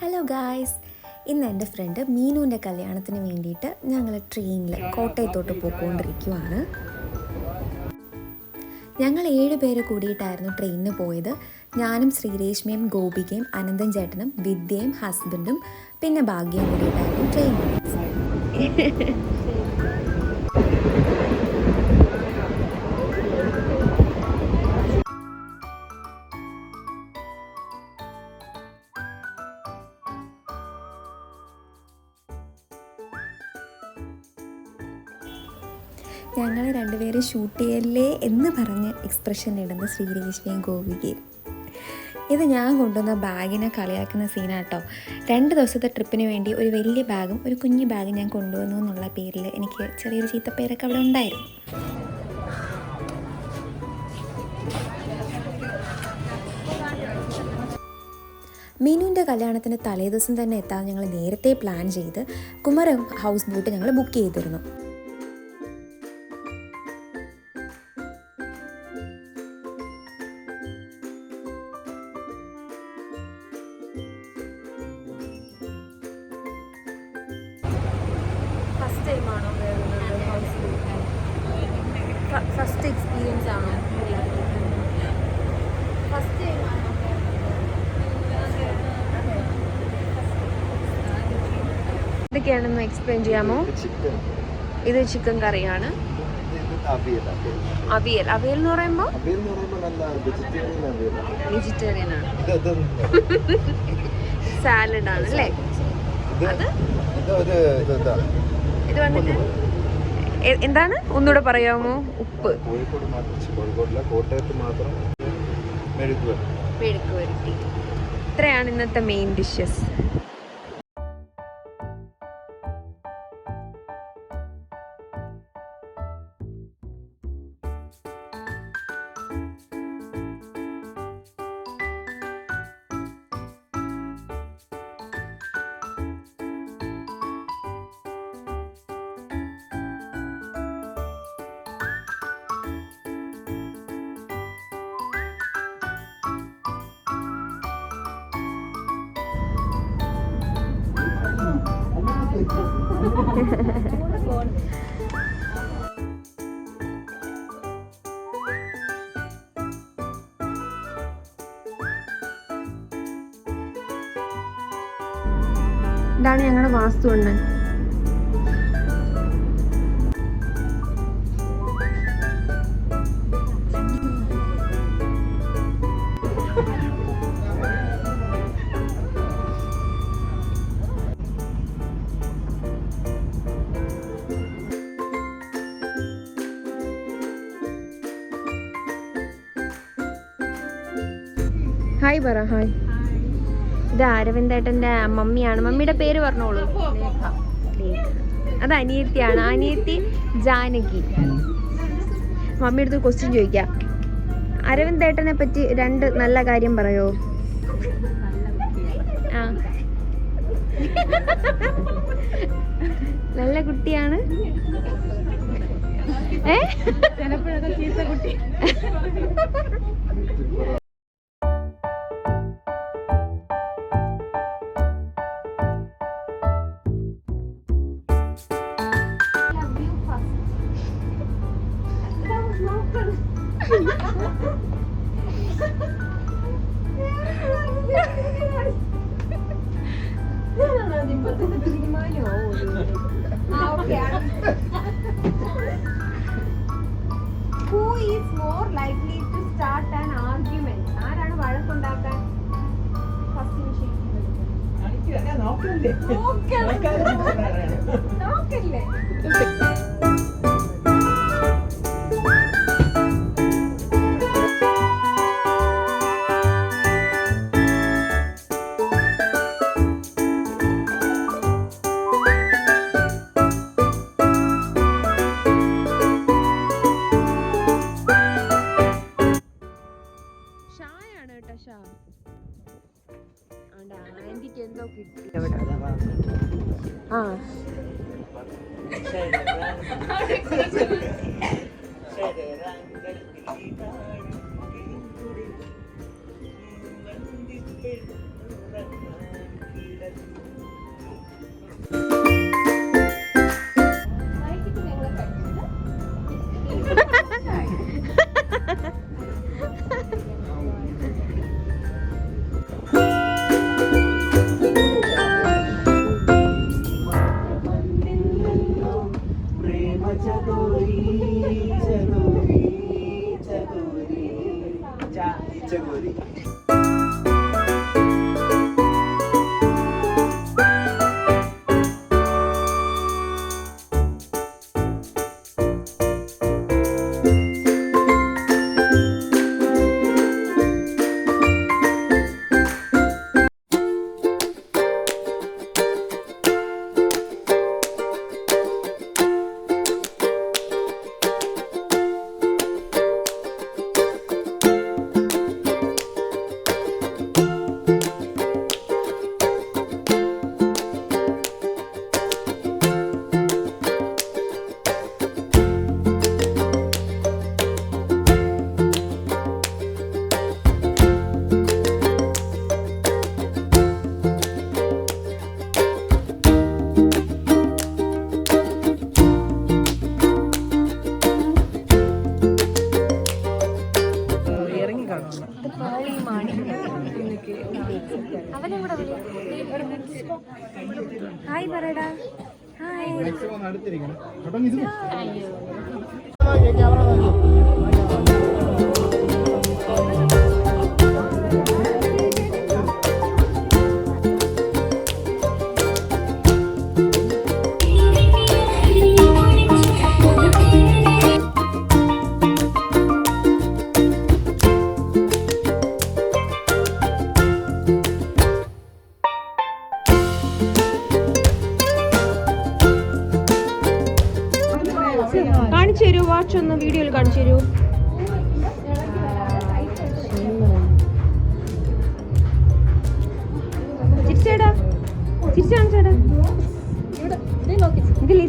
Hello guys, ഇന്ന് എൻ്റെ front മീനുവിൻ്റെ കല്യാണത്തിന് വേണ്ടിയിട്ട് ഞങ്ങൾ ട്രെയിനിൽ കോട്ടയത്തോട്ട് പോയിക്കൊണ്ടിരിക്കുവാണ്. ഞങ്ങൾ 7 പേര് കൂടിയിട്ടായിരുന്നു ട്രെയിനിന് പോയത്. ഞാനും ശ്രീരേഷ്മയും ഗോപികയും അനന്തൻ ചേട്ടനും വിദ്യയും ഹസ്ബൻഡും പിന്നെ ഭാഗ്യയും കൂടിയിട്ടായിരുന്നു ട്രെയിനിൽ. ഞങ്ങൾ രണ്ടുപേരും ഷൂട്ട് ചെയ്യല്ലേ എന്ന് പറഞ്ഞ് എക്സ്പ്രഷൻ ഇടുന്ന ശ്രീരേഷ്മയും ഗോപികയും. ഇത് ഞാൻ കൊണ്ടുവന്ന ബാഗിനെ കളിയാക്കുന്ന സീനാട്ടോ. 2 ദിവസത്തെ ട്രിപ്പിന് വേണ്ടി ഒരു വലിയ ബാഗും ഒരു കുഞ്ഞു ബാഗും ഞാൻ കൊണ്ടുവന്നു എന്നുള്ള പേരിൽ എനിക്ക് ചെറിയൊരു ചീത്തപ്പേരൊക്കെ അവിടെ ഉണ്ടായിരുന്നു. മീനുവിൻ്റെ കല്യാണത്തിന് തലേദിവസം തന്നെ എത്താൻ ഞങ്ങൾ നേരത്തെ പ്ലാൻ ചെയ്ത് കുമരകം ഹൗസ് ബോട്ട് ഞങ്ങൾ ബുക്ക് ചെയ്തിരുന്നു. ഫസ്റ്റ് എക്സ്പീരിയൻസ് ആണോ? ഇതൊക്കെയാണെന്ന് എക്സ്പ്ലെയിൻ ചെയ്യാമോ? ഇത് ചിക്കൻ കറിയാണ്. അവിയൽ എന്ന് പറയുമ്പോൾ വെജിറ്റേറിയൻ ആണ്. സാലഡ് ആണ് അല്ലേ? ഇത് വന്നിട്ട് എന്താണ്, ഒന്നുകൂടെ പറയാമോ? ഉപ്പ്, മെഴുക്ക് വരട്ടി. ഇത്രയാണ് ഇന്നത്തെ മെയിൻ ഡിഷസ്. ഇതാണ് ഞങ്ങളുടെ വാസ്തുവണ്ണൻ. ഹായ് പറ. ഹായ്. ഇത് അരവിന്ദേട്ടൻ്റെ മമ്മിയാണ്. മമ്മിയുടെ പേര് പറഞ്ഞോളൂ. അത് അനിയത്തിയാണ്. അനിയത്തി ജാനകി. മമ്മി അടുത്ത് ക്വസ്റ്റ്യൻ ചോദിക്കാം. അരവിന്ദേട്ടനെ പറ്റി 2 നല്ല കാര്യം പറയോ? ആ, നല്ല കുട്ടിയാണ്. ചിലപ്പോഴൊക്കെ ചീത്ത കുട്ടി. Who is more likely to start an argument? ആരാണ് വഴക്കുണ്ടാക്കാൻ ഫസ്റ്റ് ഇനിഷ്യേറ്റീവ്? നോക്കല്ലേ. ആന്റിക്ക് എന്തോ കിട്ടി അവിടെ. ആ, അവനെ കൂടെ ഹായ് പറയടാ. ഹായ്. കാണിച്ചു തരൂ, വാച്ച് ഒന്ന് വീഡിയോയിൽ കാണിച്ചു തരൂ. ചിരിച്ചേടാ, ചിരിച്ചു കാണിച്ചേടാ. ഇതില്ലേ